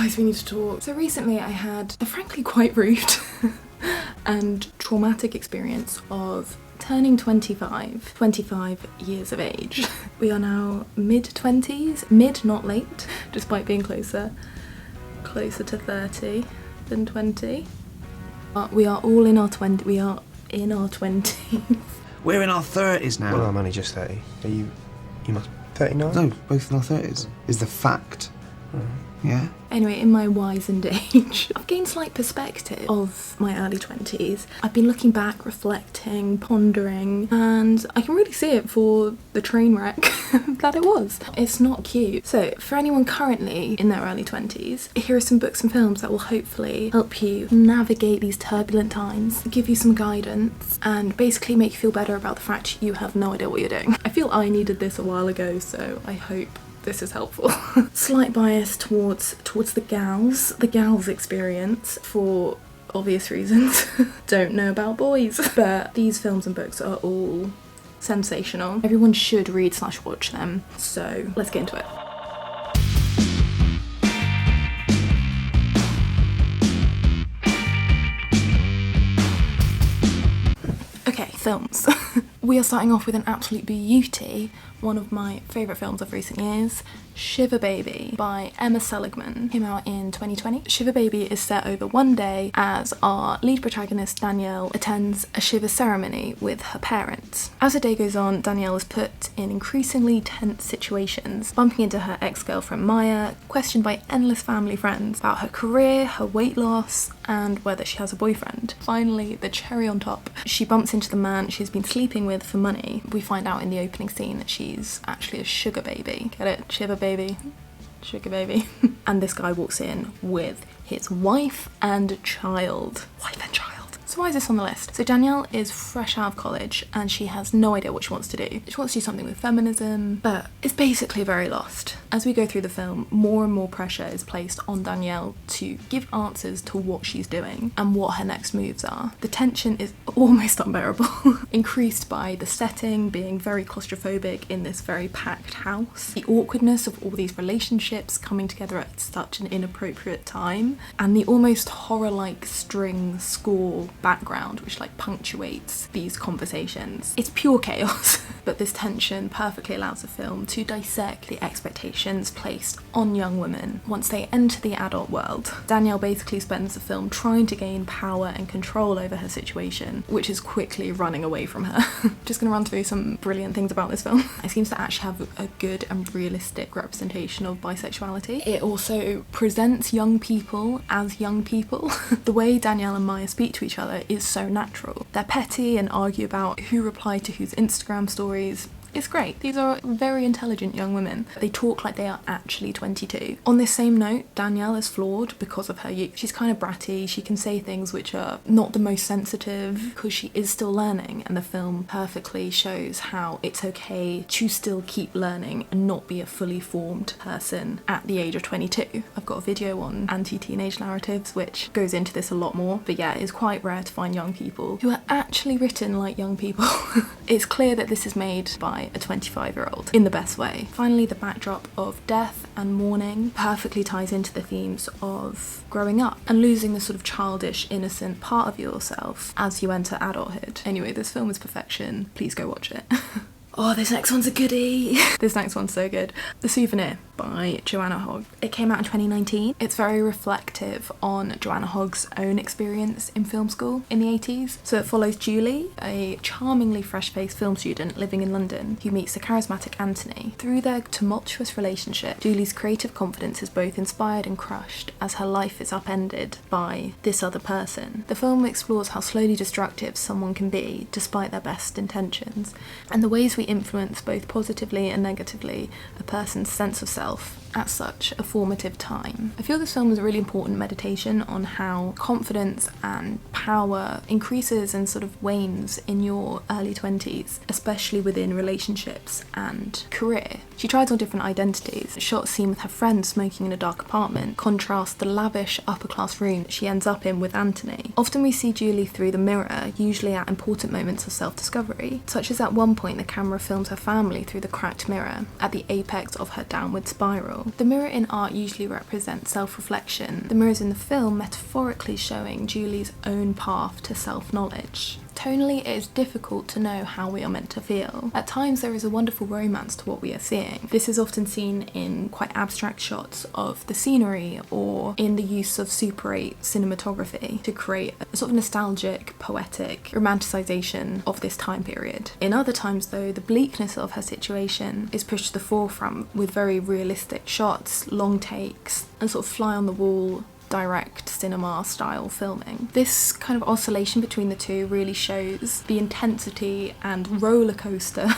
Guys, we need to talk. So recently I had the frankly quite rude and traumatic experience of turning 25 years of age. We are now mid-20s, mid not late, despite being closer to 30 than 20. We are all in our 20s. We are in our 20s. We're in our 30s now. Well, I'm only just 30. Are you must 39? No, both in our 30s is the fact. Yeah. Anyway, in my wizened age, I've gained slight perspective of my early 20s. I've been looking back, reflecting, pondering, and I can really see it for the train wreck that it was. It's not cute. So, for anyone currently in their early 20s, here are some books and films that will hopefully help you navigate these turbulent times, give you some guidance, and basically make you feel better about the fact you have no idea what you're doing. I feel I needed this a while ago, so I hope this is helpful. Slight bias towards the gals experience for obvious reasons. Don't know about boys, but these films and books are all sensational. Everyone should read/watch them. So let's get into it. Okay, films. We are starting off with an absolute beauty, one of my favourite films of recent years, Shiver Baby by Emma Seligman. Came out in 2020. Shiver Baby is set over one day as our lead protagonist Danielle attends a shiver ceremony with her parents. As the day goes on, Danielle is put in increasingly tense situations, bumping into her ex-girlfriend Maya, questioned by endless family friends about her career, her weight loss, and whether she has a boyfriend. Finally, the cherry on top, she bumps into the man she's been sleeping with for money. We find out in the opening scene that she's actually a sugar baby. Get it? Shiver baby. Sugar baby. And this guy walks in with his wife and child. So why is this on the list? So Danielle is fresh out of college and she has no idea what she wants to do. She wants to do something with feminism, but is basically very lost. As we go through the film, more and more pressure is placed on Danielle to give answers to what she's doing and what her next moves are. The tension is almost unbearable, increased by the setting being very claustrophobic in this very packed house, the awkwardness of all these relationships coming together at such an inappropriate time, and the almost horror-like string score background which punctuates these conversations. It's pure chaos, but this tension perfectly allows the film to dissect the expectations placed on young women once they enter the adult world. Danielle basically spends the film trying to gain power and control over her situation, which is quickly running away from her. Just gonna run through some brilliant things about this film. It seems to actually have a good and realistic representation of bisexuality. It also presents young people as young people. The way Danielle and Maya speak to each other is so natural. They're petty and argue about who replied to whose Instagram stories. It's great. These are very intelligent young women. They talk like they are actually 22. On this same note, Danielle is flawed because of her youth. She's kind of bratty. She can say things which are not the most sensitive because she is still learning, and the film perfectly shows how it's okay to still keep learning and not be a fully formed person at the age of 22. I've got a video on anti-teenage narratives which goes into this a lot more, but yeah, it's quite rare to find young people who are actually written like young people. It's clear that this is made by a 25-year-old in the best way. Finally, the backdrop of death and mourning perfectly ties into the themes of growing up and losing the sort of childish, innocent part of yourself as you enter adulthood. Anyway, this film is perfection. Please go watch it. Oh, this next one's a goodie. This next one's so good. The Souvenir by Joanna Hogg. It came out in 2019. It's very reflective on Joanna Hogg's own experience in film school in the 80s. So it follows Julie, a charmingly fresh-faced film student living in London, who meets the charismatic Anthony. Through their tumultuous relationship, Julie's creative confidence is both inspired and crushed as her life is upended by this other person. The film explores how slowly destructive someone can be despite their best intentions, and the ways we influence both positively and negatively a person's sense of self at such a formative time. I feel this film is a really important meditation on how confidence and power increases and sort of wanes in your early 20s, especially within relationships and career. She tries on different identities. A shot scene with her friend smoking in a dark apartment contrasts the lavish upper-class room that she ends up in with Anthony. Often we see Julie through the mirror, usually at important moments of self-discovery, such as at one point the camera films her family through the cracked mirror, at the apex of her downward spiral. cycle. The mirror in art usually represents self-reflection. The mirrors in the film metaphorically showing Julie's own path to self-knowledge. Tonally, it is difficult to know how we are meant to feel. At times there is a wonderful romance to what we are seeing. This is often seen in quite abstract shots of the scenery or in the use of Super 8 cinematography to create a sort of nostalgic, poetic romanticisation of this time period. In other times though, the bleakness of her situation is pushed to the forefront with very realistic shots, long takes, and sort of fly on the wall direct cinema style filming. This kind of oscillation between the two really shows the intensity and roller coaster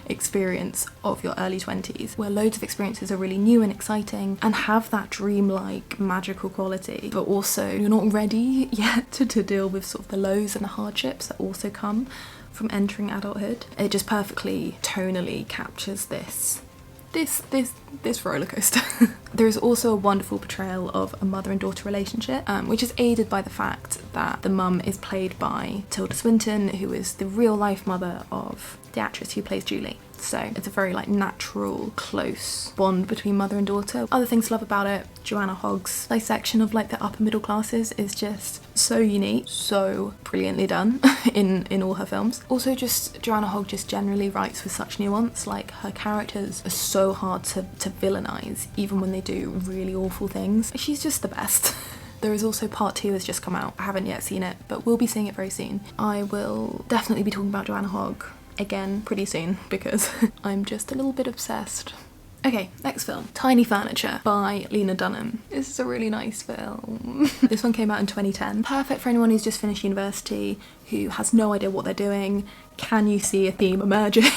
experience of your early 20s, where loads of experiences are really new and exciting and have that dreamlike magical quality, but also you're not ready yet to deal with sort of the lows and the hardships that also come from entering adulthood. It just perfectly tonally captures this roller coaster. There is also a wonderful portrayal of a mother and daughter relationship, which is aided by the fact that the mum is played by Tilda Swinton, who is the real life mother of the actress who plays Julie. So it's a very like natural, close bond between mother and daughter. Other things to love about it, Joanna Hogg's dissection of like the upper middle classes is just so unique, so brilliantly done in all her films. Also just Joanna Hogg just generally writes with such nuance, like her characters are so hard to villainize even when they do really awful things. She's just the best. There is also part 2 has just come out. I haven't yet seen it, but we'll be seeing it very soon. I will definitely be talking about Joanna Hogg again pretty soon because I'm just a little bit obsessed. Okay, next film, Tiny Furniture by Lena Dunham. This is a really nice film. This one came out in 2010. Perfect for anyone who's just finished university, who has no idea what they're doing. Can you see a theme emerging?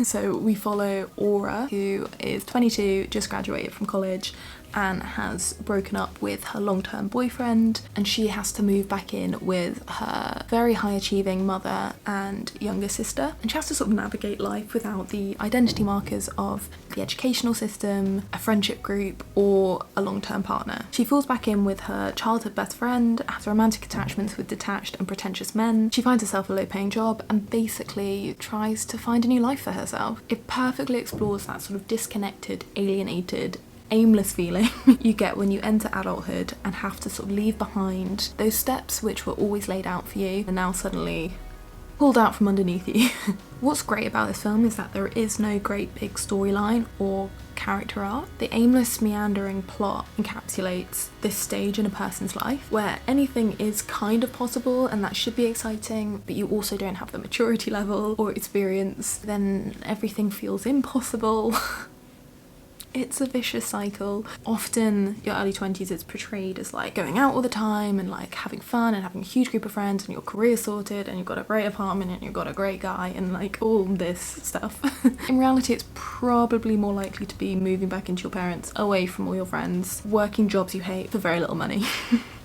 So we follow Aura, who is 22, just graduated from college, and has broken up with her long-term boyfriend, and she has to move back in with her very high-achieving mother and younger sister, and she has to sort of navigate life without the identity markers of the educational system, a friendship group, or a long-term partner. She falls back in with her childhood best friend, has romantic attachments with detached and pretentious men. She finds herself a low-paying job and basically tries to find a new life for herself. It perfectly explores that sort of disconnected, alienated, aimless feeling you get when you enter adulthood and have to sort of leave behind those steps which were always laid out for you and now suddenly pulled out from underneath you. What's great about this film is that there is no great big storyline or character arc. The aimless, meandering plot encapsulates this stage in a person's life where anything is kind of possible and that should be exciting, but you also don't have the maturity level or experience, then everything feels impossible. It's a vicious cycle. Often your early 20s is portrayed as like going out all the time and like having fun and having a huge group of friends and your career sorted and you've got a great apartment and you've got a great guy and like all this stuff. In reality, it's probably more likely to be moving back into your parents, away from all your friends, working jobs you hate for very little money.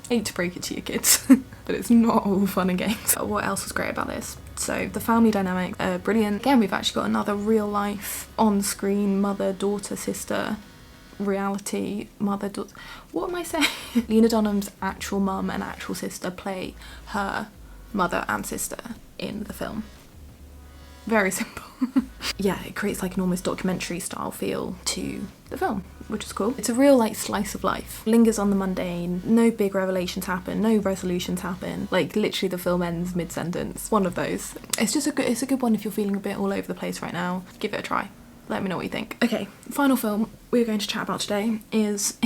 Hate to break it to your kids, but it's not all fun and games. What else was great about this? So the family dynamic, brilliant. Again, we've actually got another real life on-screen mother, daughter, sister reality mother-daughter. What am I saying? Lena Dunham's actual mum and actual sister play her mother and sister in the film. Very simple. Yeah, it creates like an almost documentary style feel to the film, which is cool. It's a real like slice of life. Lingers on the mundane, no big revelations happen, no resolutions happen. Like literally the film ends mid-sentence. One of those. It's a good one if you're feeling a bit all over the place right now. Give it a try. Let me know what you think. Okay, final film we're going to chat about today is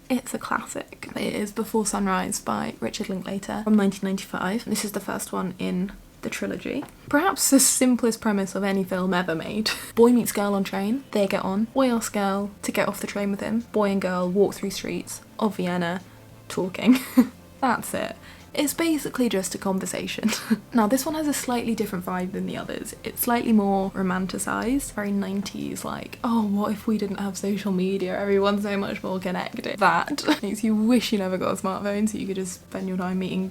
it's a classic. It is Before Sunrise by Richard Linklater from 1995. This is the first one in the trilogy. Perhaps the simplest premise of any film ever made. Boy meets girl on train, they get on, boy asks girl to get off the train with him, boy and girl walk through streets of Vienna talking. That's it. It's basically just a conversation. Now this one has a slightly different vibe than the others. It's slightly more romanticised, very 90s, like, oh, what if we didn't have social media, everyone's so much more connected. That makes you wish you never got a smartphone so you could just spend your time meeting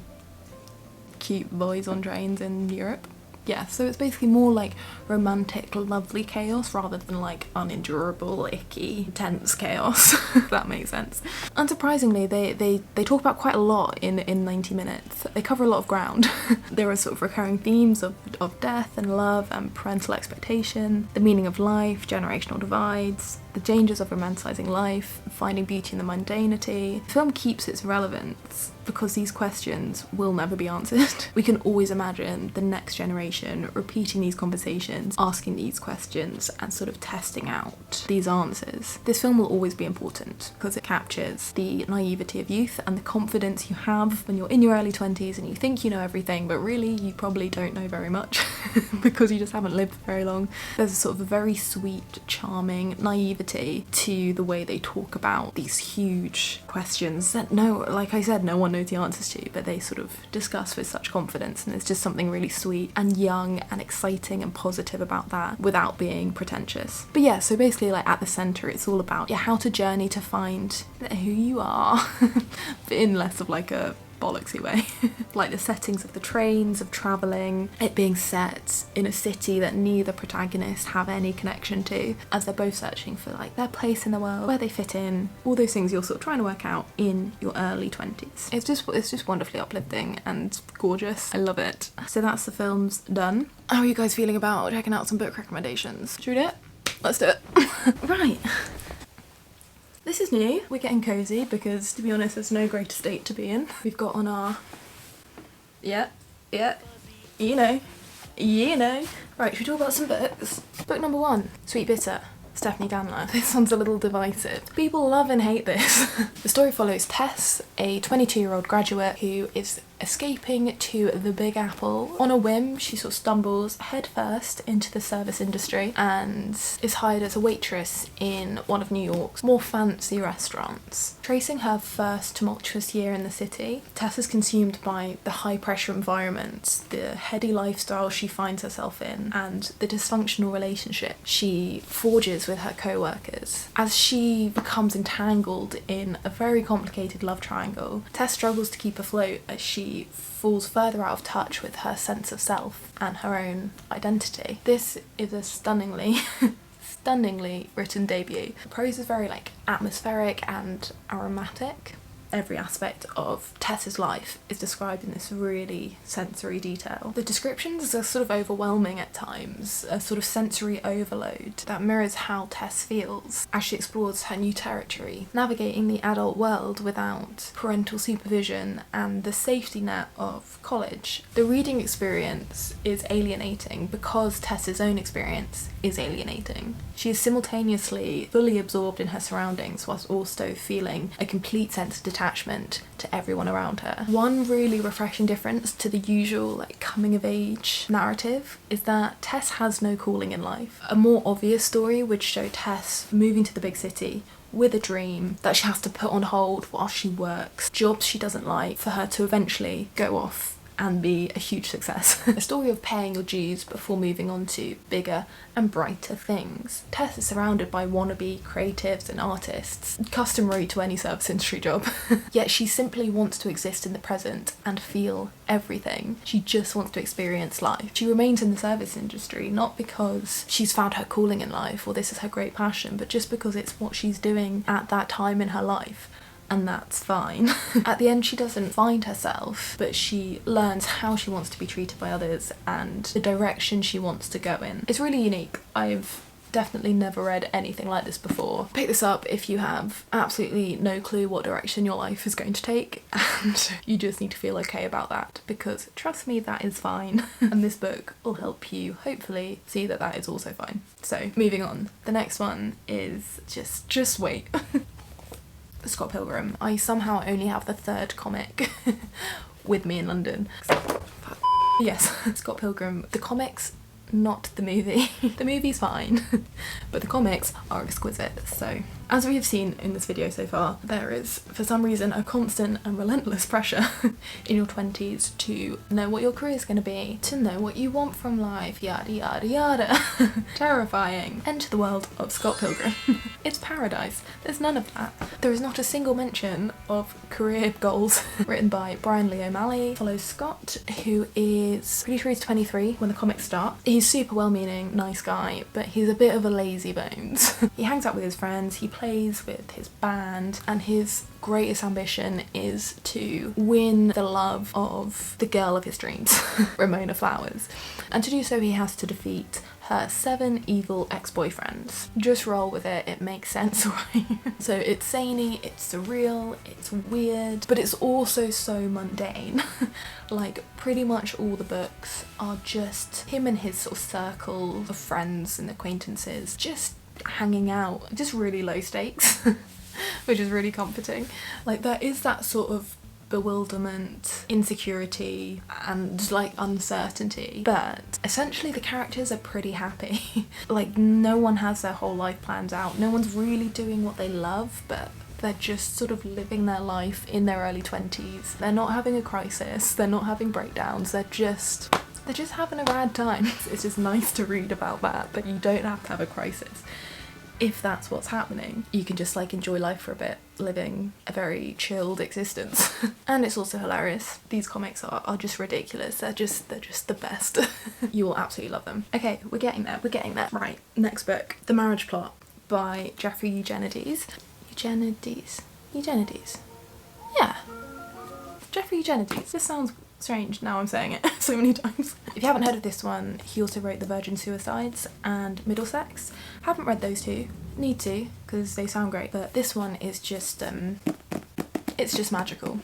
cute boys on trains in Europe. Yeah, so it's basically more like romantic, lovely chaos rather than like unendurable, icky, tense chaos, if that makes sense. Unsurprisingly, they talk about quite a lot in 90 minutes. They cover a lot of ground. There are sort of recurring themes of death and love and parental expectation, the meaning of life, generational divides, the dangers of romanticising life, finding beauty in the mundanity. The film keeps its relevance because these questions will never be answered. We can always imagine the next generation repeating these conversations, asking these questions and sort of testing out these answers. This film will always be important because it captures the naivety of youth and the confidence you have when you're in your early 20s and you think you know everything, but really you probably don't know very much because you just haven't lived very long. There's a sort of a very sweet, charming naivety to the way they talk about these huge questions that like I said, no one knows the answers to, but they sort of discuss with such confidence, and there's just something really sweet and young and exciting and positive about that without being pretentious. But yeah, so basically like at the centre it's all about how to journey to find who you are, but in less of like a bollocksy way. Like the settings of the trains, of travelling, it being set in a city that neither protagonist have any connection to, as they're both searching for like their place in the world, where they fit in, all those things you're sort of trying to work out in your early 20s. It's just wonderfully uplifting and gorgeous. I love it. So that's the film's done. How are you guys feeling about checking out some book recommendations? Should we do it? Let's do it. Right. This is new. We're getting cosy because, to be honest, there's no greater state to be in. We've got on our... Yeah, you know. Right, should we talk about some books? Book number 1, Sweet Bitter, Stephanie Danler. This one's a little divisive. People love and hate this. The story follows Tess, a 22-year-old graduate who is escaping to the Big Apple. On a whim, she sort of stumbles headfirst into the service industry and is hired as a waitress in one of New York's more fancy restaurants. Tracing her first tumultuous year in the city, Tess is consumed by the high-pressure environment, the heady lifestyle she finds herself in, and the dysfunctional relationship she forges with her co-workers. As she becomes entangled in a very complicated love triangle, Tess struggles to keep afloat as she falls further out of touch with her sense of self and her own identity. This is a stunningly written debut. The prose is very like atmospheric and aromatic. Every aspect of Tess's life is described in this really sensory detail. The descriptions are sort of overwhelming at times, a sort of sensory overload that mirrors how Tess feels as she explores her new territory, navigating the adult world without parental supervision and the safety net of college. The reading experience is alienating because Tess's own experience is alienating. She is simultaneously fully absorbed in her surroundings whilst also feeling a complete sense of detachment to everyone around her. One really refreshing difference to the usual like coming of age narrative is that Tess has no calling in life. A more obvious story would show Tess moving to the big city with a dream that she has to put on hold while she works, jobs she doesn't like, for her to eventually go off and be a huge success. A story of paying your dues before moving on to bigger and brighter things. Tess is surrounded by wannabe creatives and artists, customary to any service industry job. Yet she simply wants to exist in the present and feel everything. She just wants to experience life. She remains in the service industry not because she's found her calling in life or this is her great passion, but just because it's what she's doing at that time in her life. And that's fine. At the end, she doesn't find herself, but she learns how she wants to be treated by others and the direction she wants to go in. It's really unique. I've definitely never read anything like this before. Pick this up if you have absolutely no clue what direction your life is going to take, and you just need to feel okay about that, because trust me, that is fine. And this book will help you hopefully see that that is also fine. So moving on. The next one is just wait. Scott Pilgrim. I somehow only have the 3rd comic with me in London. Yes, Scott Pilgrim. The comics, not the movie. The movie's fine, but the comics are exquisite, so As we have seen in this video so far, there is, for some reason, a constant and relentless pressure in your 20s to know what your career is going to be, to know what you want from life, yada yada yada. Terrifying. Enter the world of Scott Pilgrim. It's paradise. There's none of that. There is not a single mention of career goals. Written by Brian Lee O'Malley. Follows Scott, who is pretty sure he's 23 when the comics start. He's super well-meaning, nice guy, but he's a bit of a lazy bones. He hangs out with his friends, he plays with his band, and his greatest ambition is to win the love of the girl of his dreams, Ramona Flowers. And to do so he has to defeat her 7 evil ex-boyfriends. Just roll with it, it makes sense, right? So it's zany, it's surreal, it's weird, but it's also so mundane. Like, pretty much all the books are just him and his sort of circle of friends and acquaintances just hanging out, just really low stakes, which is really comforting. Like, there is that sort of bewilderment, insecurity, and like uncertainty, but essentially the characters are pretty happy. Like, no one has their whole life planned out, no one's really doing what they love, but they're just sort of living their life in their early 20s. They're not having a crisis, they're not having breakdowns, they're just having a rad time. It's just nice to read about that you don't have to have a crisis. If that's what's happening, you can just like enjoy life for a bit, living a very chilled existence. And it's also hilarious. These comics are just ridiculous. They're just the best. You will absolutely love them. Okay, we're getting there. Right, next book, The Marriage Plot by Jeffrey Eugenides. Eugenides. Yeah. Jeffrey Eugenides. This sounds strange now I'm saying it so many times. If you haven't heard of this one, he also wrote The Virgin Suicides and Middlesex. Haven't read those two. Need to, because they sound great, but this one is just it's just magical.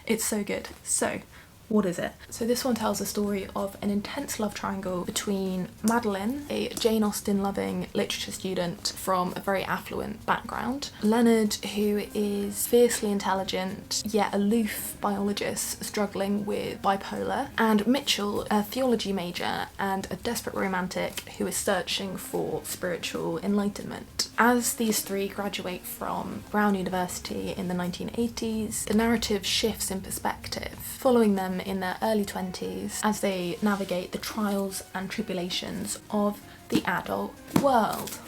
It's so good. So what is it? So this one tells the story of an intense love triangle between Madeline, a Jane Austen loving literature student from a very affluent background, Leonard, who is fiercely intelligent yet aloof biologist struggling with bipolar, and Mitchell, a theology major and a desperate romantic who is searching for spiritual enlightenment. As these three graduate from Brown University in the 1980s, the narrative shifts in perspective, following them in their early 20s as they navigate the trials and tribulations of the adult world.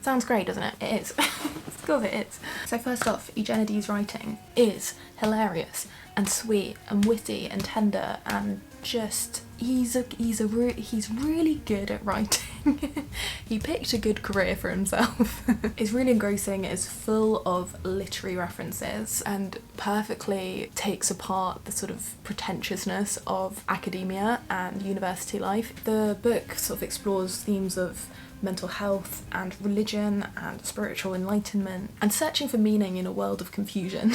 Sounds great, doesn't it? It is. Of course it is. So first off, Eugenides' writing is hilarious and sweet and witty and tender, and just he's really good at writing. He picked a good career for himself. It's really engrossing, it's full of literary references and perfectly takes apart the sort of pretentiousness of academia and university life. The book sort of explores themes of mental health and religion and spiritual enlightenment and searching for meaning in a world of confusion,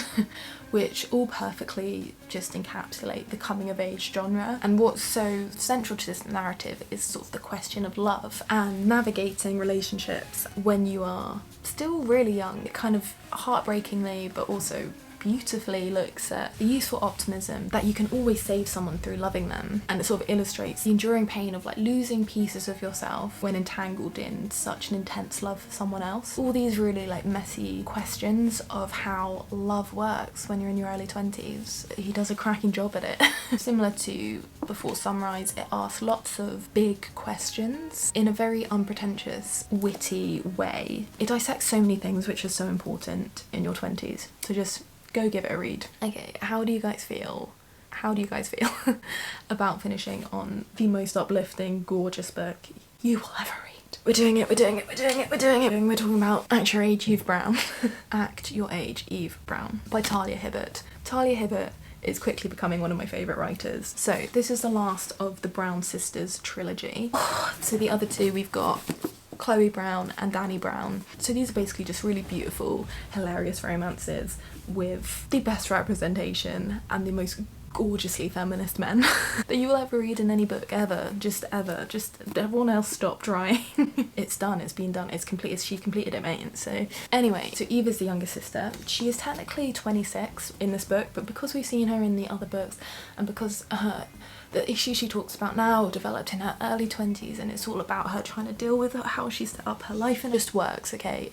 which all perfectly just encapsulate the coming of age genre. And what's so central to this narrative is sort of the question of love and navigating relationships when you are still really young. It kind of heartbreakingly but also beautifully looks at the useful optimism that you can always save someone through loving them, and it sort of illustrates the enduring pain of like losing pieces of yourself when entangled in such an intense love for someone else. All these really like messy questions of how love works when you're in your early 20s. He does a cracking job at it. Similar to Before Sunrise, it asks lots of big questions in a very unpretentious, witty way. It dissects so many things which are so important in your 20s, so just go give it a read. Okay, how do you guys feel about finishing on the most uplifting, gorgeous book you will ever read? We're doing it. We're talking about Act Your Age, Eve Brown. Act Your Age, Eve Brown by Talia Hibbert. Talia Hibbert is quickly becoming one of my favourite writers. So this is the last of the Brown sisters trilogy. So the other two, we've got Chloe Brown and Dani Brown. So these are basically just really beautiful, hilarious romances with the best representation and the most gorgeously feminist men that you will ever read in any book ever. Just everyone else stop trying. It's done, it's been done, it's complete. She completed it, mate. So anyway, so Eve is the younger sister. She is technically 26 in this book, but because we've seen her in the other books and because the issues she talks about now developed in her early 20s, and it's all about her trying to deal with how she set up her life, and it just works, okay?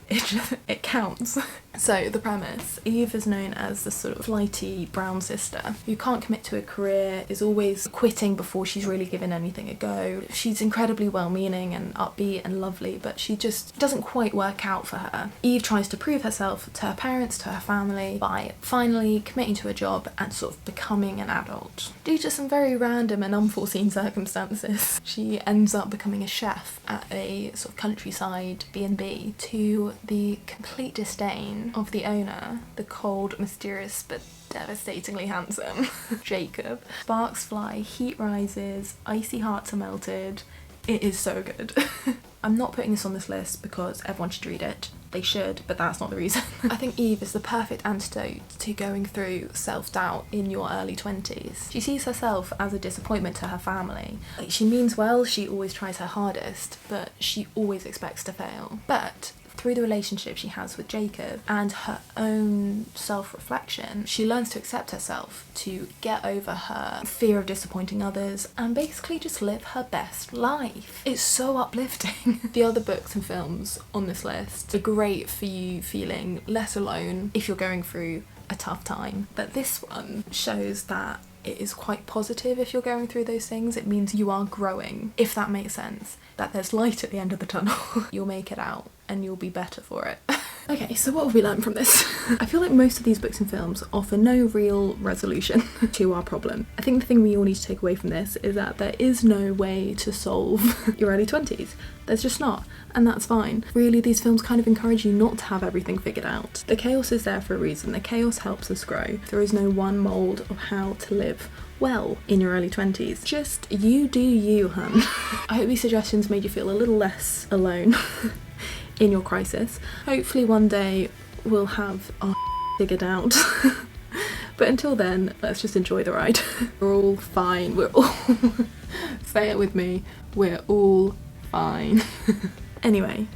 it counts. So the premise, Eve is known as the sort of flighty brown sister who can't commit to a career, is always quitting before she's really given anything a go. She's incredibly well-meaning and upbeat and lovely, but she just doesn't quite work out for her. Eve tries to prove herself to her parents, to her family, by finally committing to a job and sort of becoming an adult. Due to some very random and unforeseen circumstances, she ends up becoming a chef at a sort of countryside B&B, to the complete disdain of the owner, the cold, mysterious but devastatingly handsome Jacob. Sparks fly, heat rises, icy hearts are melted. It is so good. I'm not putting this on this list because everyone should read it. They should, but that's not the reason. I think Eve is the perfect antidote to going through self-doubt in your early 20s. She sees herself as a disappointment to her family. Like, she means well, she always tries her hardest, but she always expects to fail. But through the relationship she has with Jacob and her own self-reflection, she learns to accept herself, to get over her fear of disappointing others, and basically just live her best life. It's so uplifting. The other books and films on this list are great for you feeling less alone if you're going through a tough time, but this one shows that it is quite positive if you're going through those things. It means you are growing, if that makes sense, that there's light at the end of the tunnel. You'll make it out and you'll be better for it. Okay, so what have we learned from this? I feel like most of these books and films offer no real resolution to our problem. I think the thing we all need to take away from this is that there is no way to solve your early 20s. There's just not, and that's fine. Really, these films kind of encourage you not to have everything figured out. The chaos is there for a reason. The chaos helps us grow. There is no one mould of how to live well in your early 20s. Just you do you, hun. I hope these suggestions made you feel a little less alone in your crisis. Hopefully one day we'll have our figured out. But until then, let's just enjoy the ride. We're all fine. We're all say it with me. We're all fine. Anyway,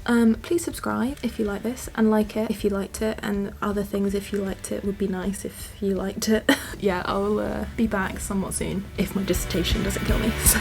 please subscribe if you like this, and like it if you liked it, and other things if you liked it would be nice if you liked it. Yeah, I'll be back somewhat soon if my dissertation doesn't kill me. So.